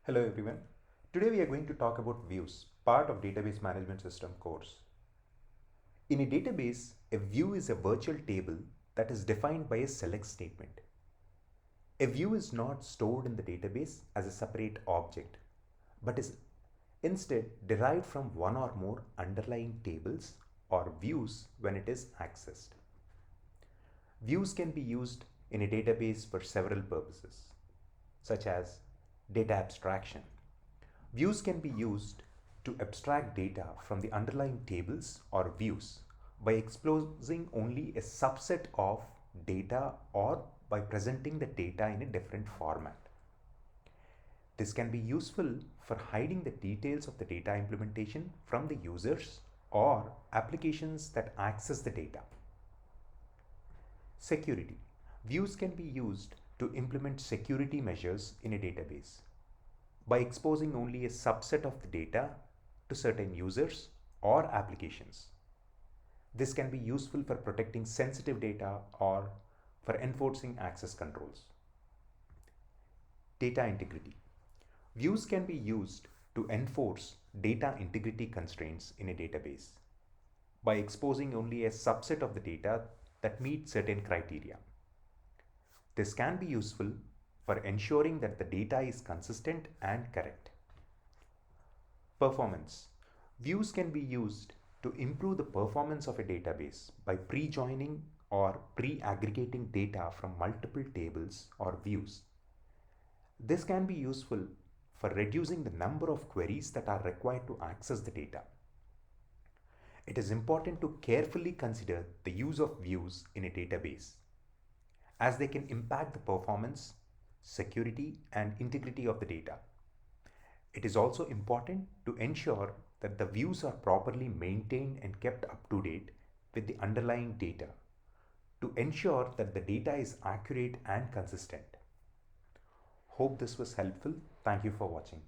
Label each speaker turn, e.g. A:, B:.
A: Hello everyone. Today we are going to talk about views, part of database management system course. In a database, a view is a virtual table that is defined by a select statement. A view is not stored in the database as a separate object, but is instead derived from one or more underlying tables or views when it is accessed. Views can be used in a database for several purposes, such as data abstraction. Views can be used to abstract data from the underlying tables or views by exposing only a subset of data or by presenting the data in a different format. This can be useful for hiding the details of the data implementation from the users or applications that access the data. Security. Views can be used to implement security measures in a database by exposing only a subset of the data to certain users or applications. This can be useful for protecting sensitive data or for enforcing access controls. Data integrity. Views can be used to enforce data integrity constraints in a database by exposing only a subset of the data that meet certain criteria. This can be useful for ensuring that the data is consistent and correct. Performance. Views can be used to improve the performance of a database by pre-joining or pre-aggregating data from multiple tables or views. This can be useful for reducing the number of queries that are required to access the data. It is important to carefully consider the use of views in a database, as they can impact the performance, security, and integrity of the data. It is also important to ensure that the views are properly maintained and kept up to date with the underlying data to ensure that the data is accurate and consistent. Hope this was helpful. Thank you for watching.